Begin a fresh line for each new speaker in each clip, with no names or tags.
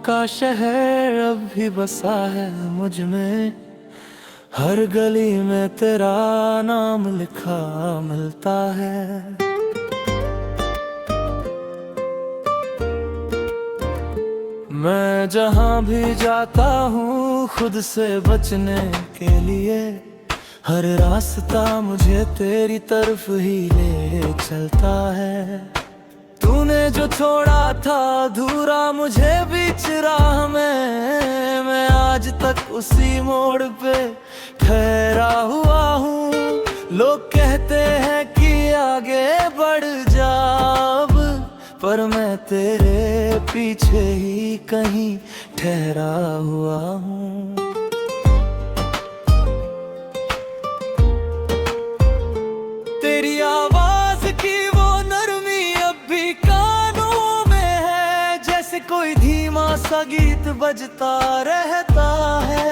का शहर अब भी बसा है मुझ में। हर गली में तेरा नाम लिखा मिलता है। मैं जहाँ भी जाता हूँ खुद से बचने के लिए, हर रास्ता मुझे तेरी तरफ ही ले चलता है। तूने जो छोड़ा था अधूरा मुझे बीच राह में, मैं आज तक उसी मोड़ पे ठहरा हुआ हूँ। लोग कहते हैं कि आगे बढ़ जा अब, पर मैं तेरे पीछे ही कहीं ठहरा हुआ हूँ। तेरी आवाज की वो नरमी अब भी कानों में है, जैसे कोई धीमा सा गीत बजता रहता है।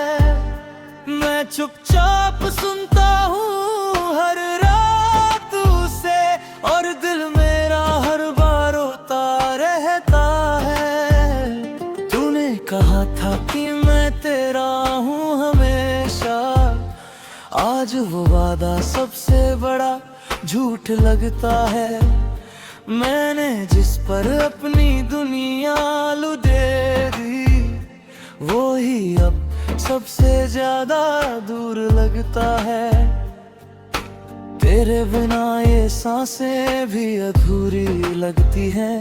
मैं चुपचाप सुनता हूँ हर रात उसे, और दिल मेरा हर बार रोता रहता है। तूने कहा था कि मैं तेरा हूँ हमेशा, आज वो वादा सबसे बड़ा झूठ लगता है। मैंने जिस पर अपनी दुनिया लुटे दी, वो ही अब सबसे ज्यादा दूर लगता है। तेरे बिना ये सांसें भी अधूरी लगती हैं,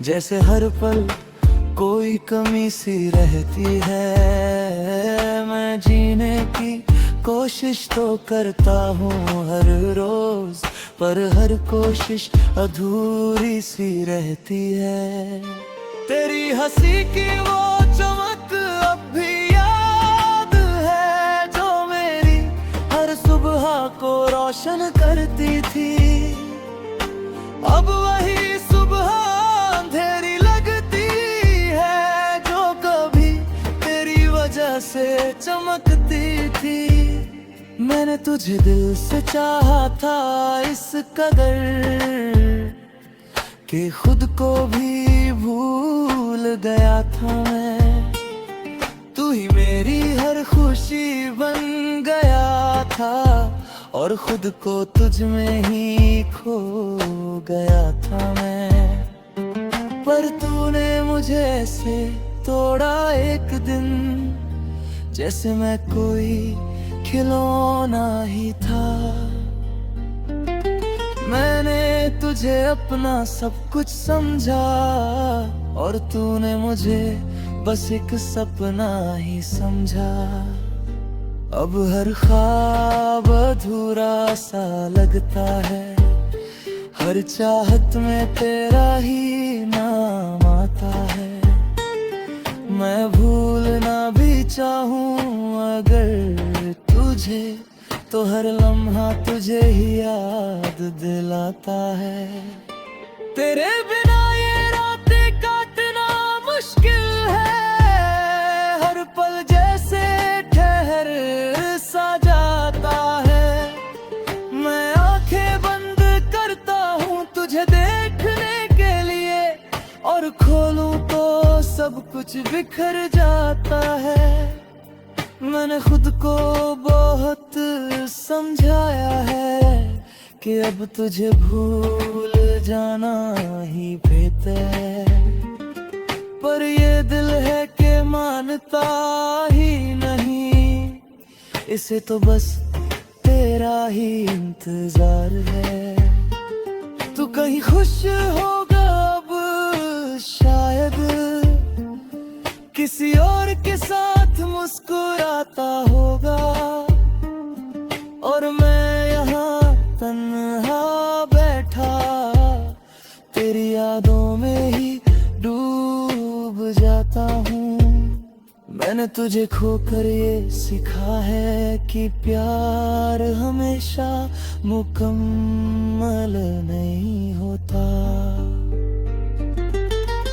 जैसे हर पल कोई कमी सी रहती है। मैं जीने की कोशिश तो करता हूँ हर रोज, पर हर कोशिश अधूरी सी रहती है। तेरी हंसी की वो चमक अब भी याद है, जो मेरी हर सुबह को रोशन करती थी। अब वही सुबह अंधेरी लगती है, जो कभी तेरी वजह से चमकती थी। मैंने तुझे दिल से चाहा था इस कदर कि खुद को भी भूल गया था मैं। तू ही मेरी हर खुशी बन गया था, और खुद को तुझ में ही खो गया था मैं। पर तूने मुझे ऐसे तोड़ा एक दिन, जैसे मैं कोई खिलौना ही था। मैंने तुझे अपना सब कुछ समझा, और तूने मुझे बस एक सपना ही समझा। अब हर ख्वाब अधूरा सा लगता है, हर चाहत में तेरा ही नाम आता है। मैं भूलना भी चाहूँ अगर तुझे, तो हर लम्हा तुझे ही याद दिलाता है। तेरे बिना ये रातें काटना मुश्किल है, हर पल जैसे ठहर सा जाता है। मैं आंखें बंद करता हूँ तुझे देखने के लिए, और खोलूं तो सब कुछ बिखर जाता है। मैंने खुद को बहुत समझाया है कि अब तुझे भूल जाना ही बेहतर है, पर ये दिल है कि मानता ही नहीं। इसे तो बस तेरा ही इंतजार है। तू कहीं खुश होगा अब शायद, किसी और के साथ मुस्कुराता होगा, और मैं यहाँ तन्हा बैठा तेरी यादों में ही डूब जाता हूँ। मैंने तुझे खोकर ये सीखा है कि प्यार हमेशा मुकम्मल नहीं होता।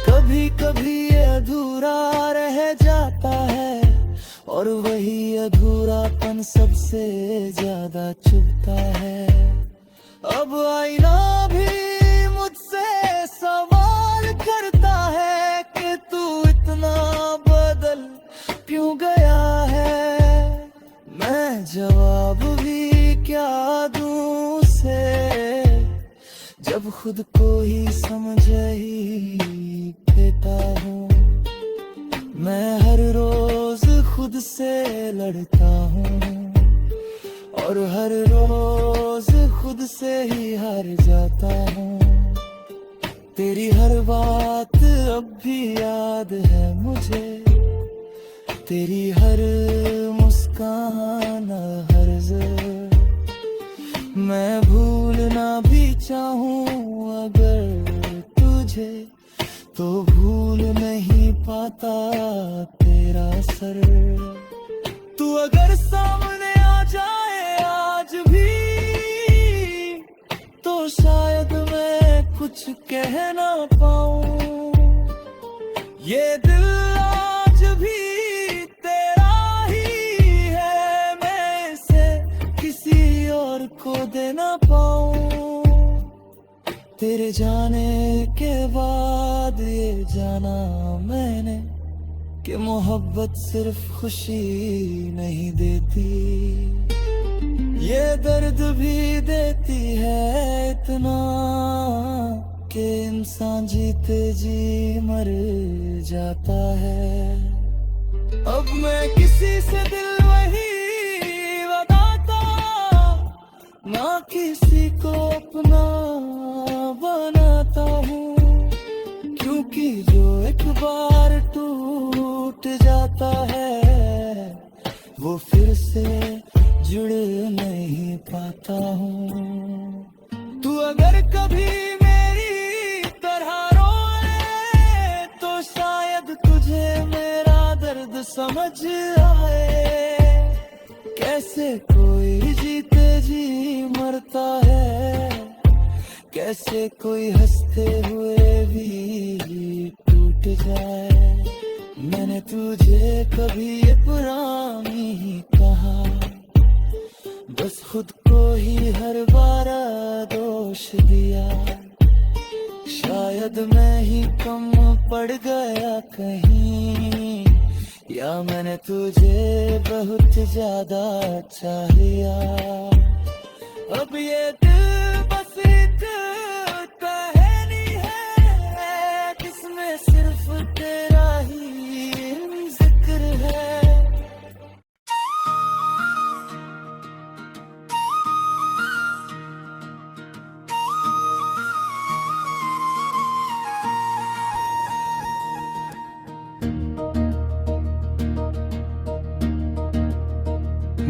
कभी कभी ये अधूरा रह जाता है, और वही अधूरापन सबसे ज्यादा चुभता है। अब आईना भी मुझसे सवाल करता है कि तू इतना गया है, मैं जवाब भी क्या दूं उसे, जब खुद को ही समझ ही देता हूँ। मैं हर रोज खुद से लड़ता हूँ और हर रोज खुद से ही हार जाता हूँ। तेरी हर बात अब भी याद है मुझे, तेरी हर मुस्कान हर ज़र। मैं भूलना भी चाहूँ अगर तुझे, तो भूल नहीं पाता तेरा सर। तू अगर सामने आ जाए आज भी, तो शायद मैं कुछ कह ना पाऊं। ये दिल आज भी तेरा ही है, मैं इसे किसी और को दे ना पाऊं। तेरे जाने के बाद ये जाना मैंने कि मोहब्बत सिर्फ खुशी नहीं देती, ये दर्द भी देती है इतना कि इंसान जीते जी मर जाता है। अब मैं किसी से दिल वही बताता, ना किसी को अपना बनाता हूँ, क्योंकि जो एक बार टूट जाता है वो फिर से जुड़ नहीं पाता हूँ। तू अगर कभी मेरी तरह रोए, तो शायद तुझे मेरा दर्द समझ आए। कैसे कोई जीते जी मरता है, कैसे कोई हंसते हुए भी टूट जाए। मैंने तुझे कभी ये पुरानी ही कहा, बस खुद को ही हर बार दोष दिया। शायद मैं ही कम पड़ गया कहीं, या मैंने तुझे बहुत ज्यादा चाह लिया। अब ये दिल बस एक कहानी है, जिसमें सिर्फ तेरा ही जिक्र है।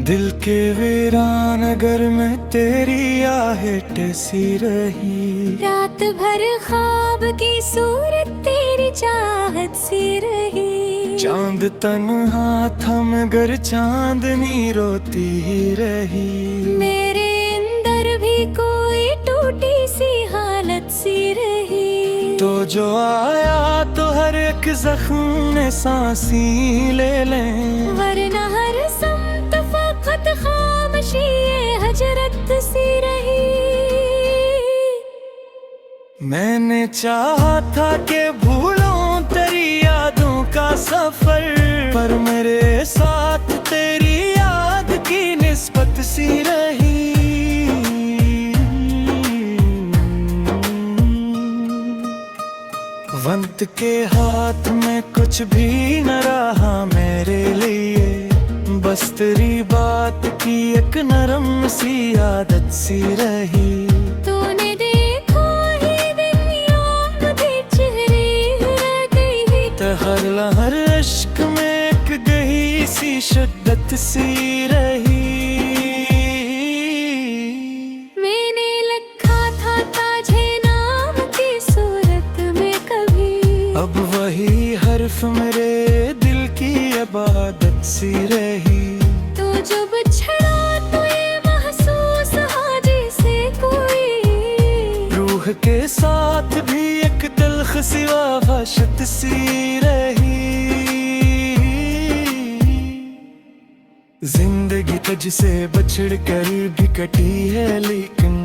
दिल के वीरान नगर में तेरी आहेट सी रही,
रात भर ख्वाब की सूरत तेरी चाहत सी रही।
चांद तन्हा था मगर चांदनी रोती ही रही।
मेरे अंदर भी कोई टूटी सी हालत सी रही।
तो जो आया तो हर एक जख्म में सांसी ले लें,
वरना हर समत फकत खामोशी ये हजरत सी रही।
मैंने चाहा था कि भूलों तेरी यादों का सफर, पर मेरे साथ तेरी याद की निस्बत सी रही। वक्त के हाथ में कुछ भी न रहा मेरे लिए, बस तेरी बात की एक नरम सी आदत सी रही।
तूने देखा ही दिन याद चेहरे रह गई,
तो हर इश्क में एक गही सी शिद्दत सी रही।
मैंने लिखा था ताजे नाम की सूरत में कभी,
अब वही हर्फ मेरे दिल की इबादत सी रही।
तो जब छड़ा तो ये महसूस हाजी से कोई,
रूह के साथ भी एक तल्ख सी वहशत सी रही। जिंदगी तुझसे बछड़ कर भी कटी है, लेकिन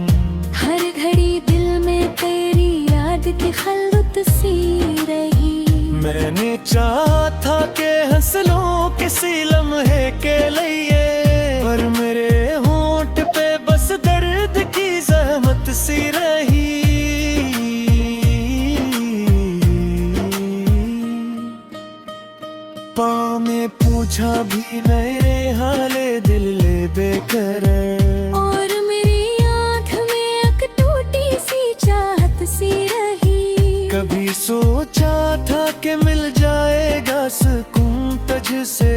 हर घड़ी दिल में तेरी याद की खलवत सी रही।
मैंने चाहा था कि हंस लूं किसी मेरे हाले दिल ले बेकरार।
और मेरी आँख में एक टूटी सी चाहत सी रही।
कभी सोचा था कि मिल जाएगा सुकून तुझसे,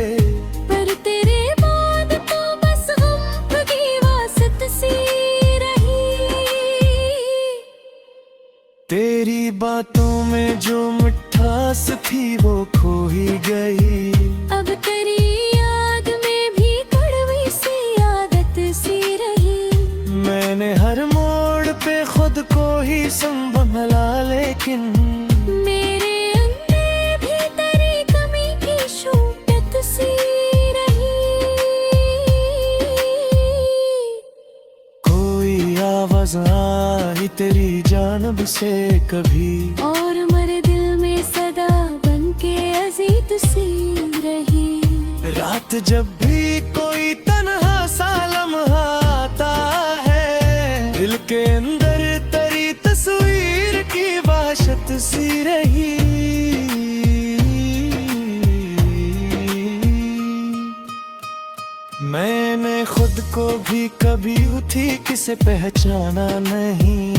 पर तेरे बाद तो बस गम की वासत सी रही।
तेरी बातों में जो मिठास थी वो खो ही गई।
अब तेरी याद में भी कड़वी सी आदत सी रही।
मैंने हर मोड़ पे खुद को ही संभला, लेकिन
मेरे अंदर भी तेरी कमी की शूकत सी रही।
कोई आवाज आई तेरी जानब से कभी,
और मेरे दिल में सदा बन के अजीत सी रही।
रात जब भी कोई तन्हा सा लम्हा आता है, दिल के अंदर तेरी तस्वीर की वहशत सी रही। मैंने खुद को भी कभी ठीक से पहचाना नहीं।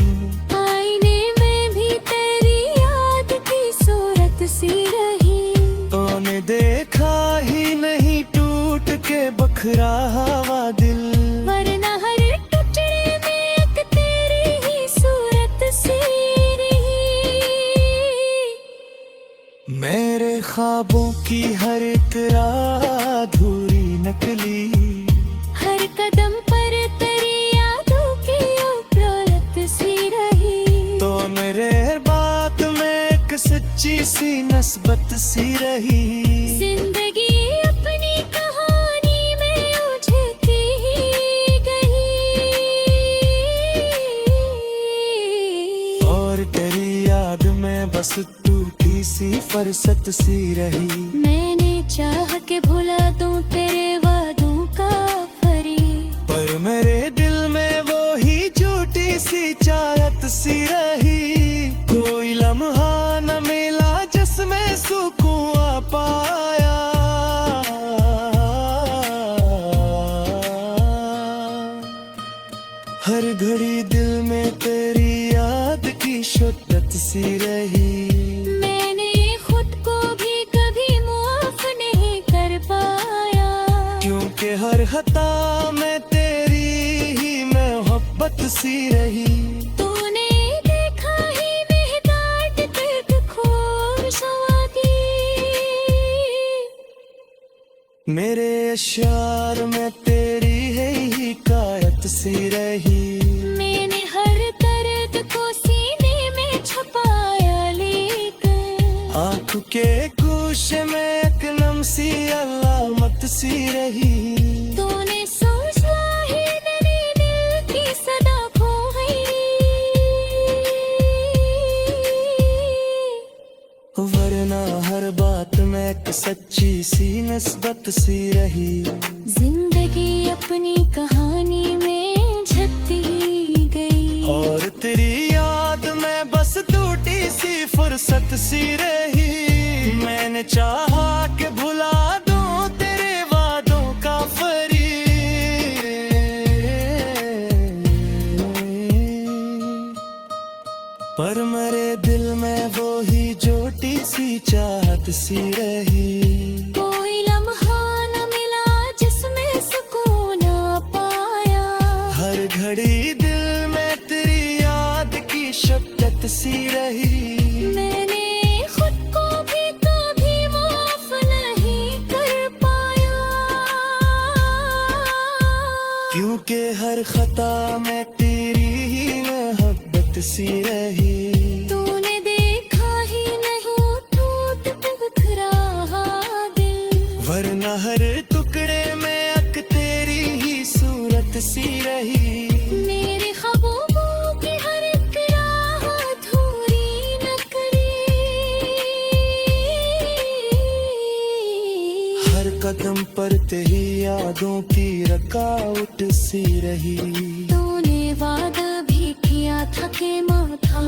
आईने में भी तेरी याद की सूरत सी रही।
तूने देखा ही नहीं टूट के बखरा हुआ दिल,
वरना हर टुकड़े में एक तेरी ही सूरत सी रही।
मेरे ख्वाबों की हर एक राह अधूरी निकली।
हर कदम पर तेरी यादों की उपलब्ध सी रही।
तो मेरे बात में एक सच्ची सी नस्बत सी रही।
जिंदगी अपनी कहानी में उलझती ही गई।
और तेरी याद में बस टूटी सी फरसत सी रही।
मैंने चाह के भुला दूं तेरे वादों का फरी,
पर मेरे दिल में वो ही झूठी सी चाहत सी रही। कोई लम्हा न मिला जिसमें सुकून आ पाया। हर घड़ी दिल में तेरी याद की शुद्धत सी रही।
मैंने खुद को भी कभी माफ नहीं कर पाया।
क्योंकि हर खता में तेरी ही मोहब्बत सी रही।
तूने देखा ही बेहदात दर्द खोर सवागी।
मेरे अशार में तेरी है ही कायत सी रही।
मैंने हर दर्द को सीने में छुपाया, लेकिन
आँख के गोशे में एक नम सी अलामत सी रही।
तूने सोचा ही मेरे दिल की सदा खो गई।
वरना हर बात में एक सच्ची सी नस्बत सी रही।
जिंदगी अपनी कहानी में झकती गई।
और तेरी याद में बस टूटी सी फुर्सत सी रही। मैंने चाहा कि भुला दूं तेरे वादों का फरीब, पर मेरे दिल में वो ही झूठी सी चाहत सी रही।
कोई लम्हा न मिला जिसमें सुकून आ पाया।
हर घड़ी दिल में तेरी याद की शब्दत सी रही।
मैंने खुद को भी कभी माफ नहीं कर पाया।
क्योंकि हर खता में तेरी ही मोहब्बत सी रही।
तूने देखा ही नहीं टूट बिखरा दिल,
वरना हर टुकड़े में एक तेरी ही सूरत सी रही।
मेरे ख्वाबों की हर एक राह अधूरी न करी।
हर कदम पर तेरी यादों की रकावट सी रही।
तूने वादा भी किया था कि माथा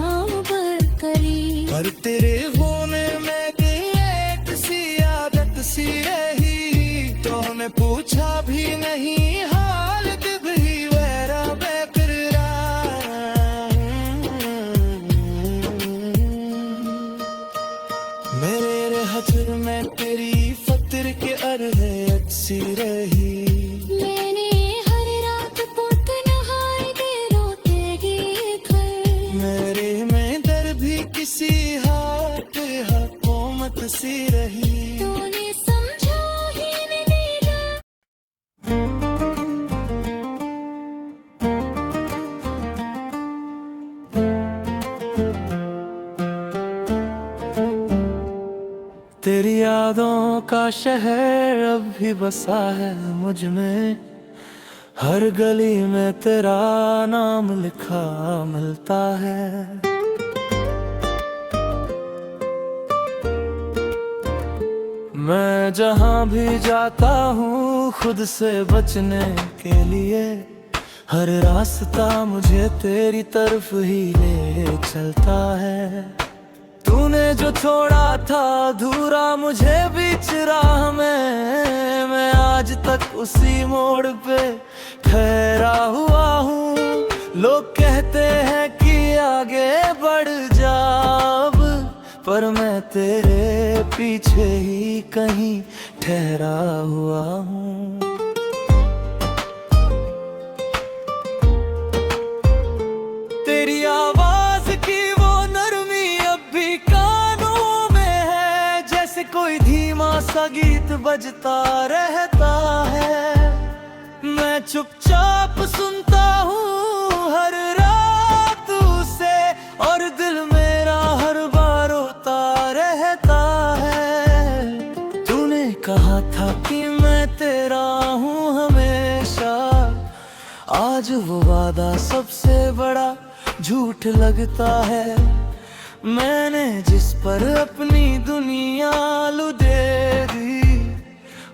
पर करी,
पर तेरे होने में एक सी आदत सी रही। तो तूने पूछा भी नहीं हाल दिल ही वैरा बेकरार। मेरे रहतर में तेरी फतर के अरहे अच्छी रही।
मैंने हर रात पुत नहाए दे रोते गीत कर।
मेरे में दर भी किसी हाथ हुकूमत सी रही।
तूने समझा ही नहीं ना।
तेरी यादों का शहर अब भी बसा है मुझ में। हर गली में तेरा नाम लिखा मिलता है। मैं जहाँ भी जाता हूँ खुद से बचने के लिए, हर रास्ता मुझे तेरी तरफ ही ले चलता है। तूने जो छोड़ा था अधूरा मुझे बीच राह में, मैं आज तक उसी मोड़ पे ठहरा हुआ हूँ। लोग कहते हैं कि आगे बढ़ जा अब, पर मैं तेरे पीछे ही कहीं ठहरा हुआ हूँ। तेरी आवाज की वो नरमी अब भी कानों में है, जैसे कोई धीमा सा गीत बजता रहता है। मैं चुपचाप सुनता हूँ हर रात उसे, और दिल मेरा हर बार रोता रहता है। तूने कहा था कि मैं तेरा हूँ हमेशा, आज वो वादा सबसे बड़ा झूठ लगता है। मैंने जिस पर अपनी दुनिया लुटे दी,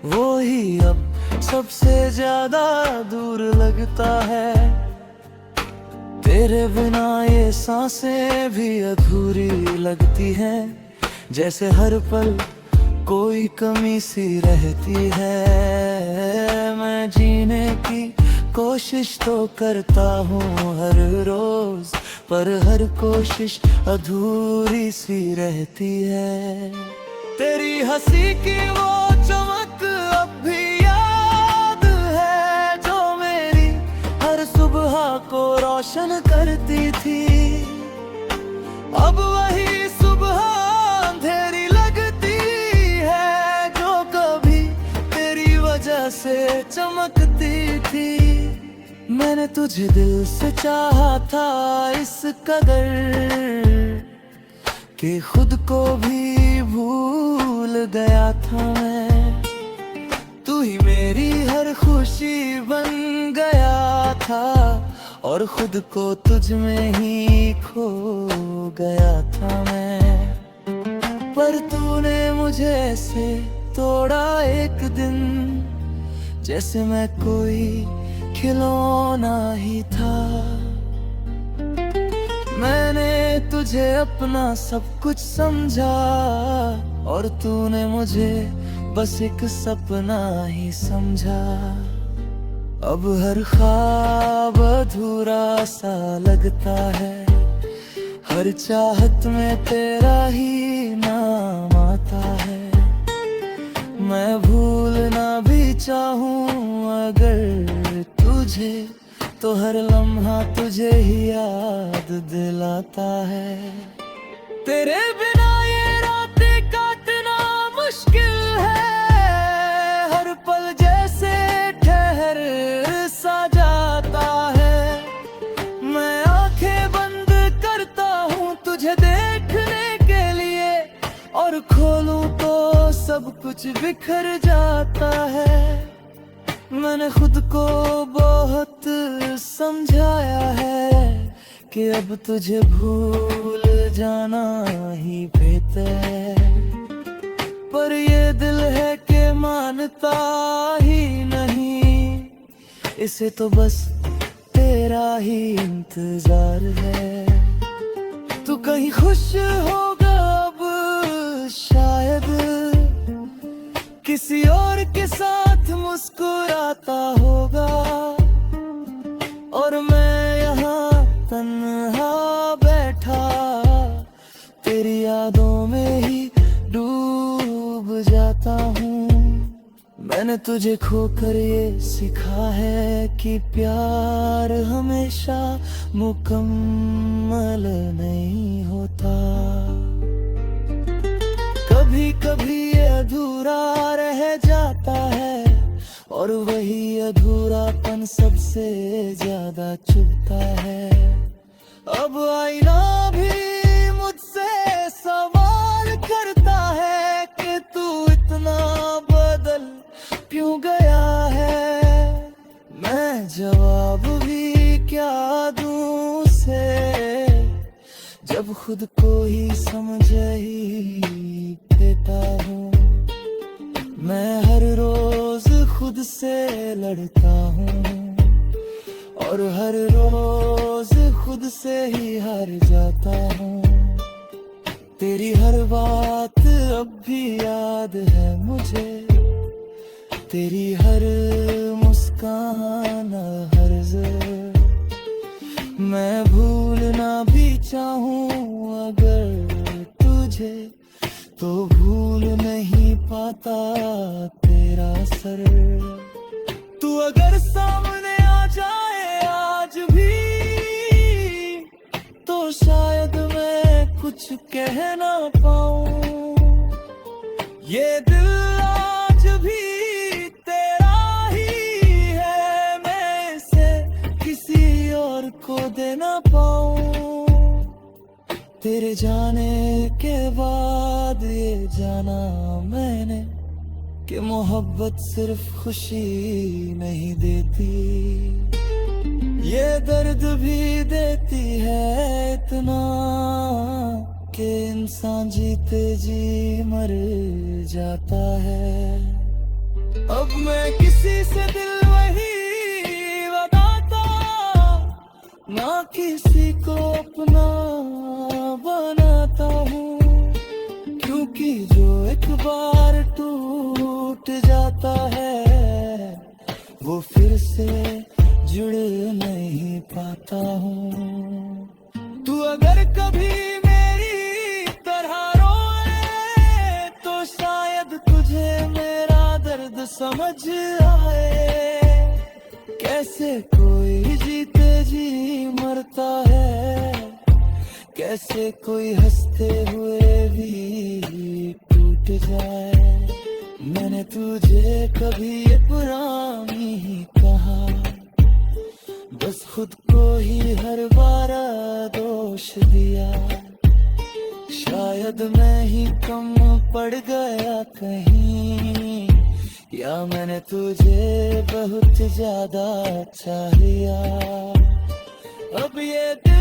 वो ही अब सबसे ज्यादा दूर लगता है। तेरे बिना ये सांसें भी अधूरी लगती हैं, जैसे हर पल कोई कमी सी रहती है। मैं जीने की कोशिश तो करता हूँ हर रोज, पर हर कोशिश अधूरी सी रहती है। तेरी हंसी की वो चमक अब भी याद है, जो मेरी हर सुबह को रोशन करती थी। अब वही सुबह अंधेरी लगती है, जो कभी तेरी वजह से चमकती थी। मैंने तुझे दिल से चाहा था इस कदर कि खुद को भी भूल गया था मैं। तू ही मेरी हर खुशी बन गया था, और खुद को तुझ में ही खो गया था मैं। पर तूने मुझे ऐसे तोड़ा एक दिन, जैसे मैं कोई खिलौना ही था। मैंने तुझे अपना सब कुछ समझा, और तूने मुझे बस एक सपना ही समझा। अब हर ख्वाब अधूरा सा लगता है, हर चाहत में तेरा ही नाम आता है। मैं भूलना भी चाहूँ अगर तुझे, तो हर लम्हा तुझे ही याद दिलाता है। तेरे बिना ये रातें काटना मुश्किल है, हर पल जैसे ठहर सा जाता है। मैं आंखें बंद करता हूँ तुझे देखने के लिए, और खोलूं तो सब कुछ बिखर जाता है। मैंने खुद को बहुत समझाया है कि अब तुझे भूल जाना ही बेहतर है, पर ये दिल है कि मानता ही नहीं। इसे तो बस तेरा ही इंतजार है। तू कहीं खुश होगा अब शायद, किसी और के साथ मुस्कुरा मैंने तुझे खोकर ये सीखा है कि प्यार हमेशा मुकम्मल नहीं होता। कभी कभी ये अधूरा रह जाता है और वही अधूरापन सबसे ज्यादा चुभता है। अब आईना भी मुझसे सवाल करता है कि तू इतना बदल क्यों गया है। मैं जवाब भी क्या दूं उसे जब खुद को ही समझ ही देता हूँ। मैं हर रोज खुद से लड़ता हूँ और हर रोज खुद से ही हार जाता हूँ। तेरी हर बात अब भी याद है मुझे, तेरी हर मुस्कान हर ज़र। मैं भूलना भी चाहूँ अगर तुझे, तो भूल नहीं पाता तेरा सर। तू अगर सामने आ जाए आज भी तो शायद मैं कुछ कह ना पाऊं। ये दिल आज भी तेरा ही है, मैं इसे किसी और को दे ना पाऊं। तेरे जाने के बाद ये जाना मैंने कि मोहब्बत सिर्फ खुशी नहीं देती, ये दर्द भी देती है इतना कि इंसान जीते जी मर जाता है। अब मैं किसी से दिल वही लगाता, ना किसी को अपना बनाता हूँ, क्योंकि जो एक बार टूट जाता है वो फिर से जुड़ नहीं पाता हूँ। तू अगर कभी मेरी तरह रोए तो शायद तुझे मेरा दर्द समझ आए। कैसे कोई जीते जी मरता है, कैसे कोई हंसते हुए भी टूट जाए। मैंने तुझे कभी ये पुरानी ही कहा, बस खुद को ही हर बार दोष दिया। शायद मैं ही कम पड़ गया कहीं, या मैंने तुझे बहुत ज्यादा चाह लिया। अब ये दिल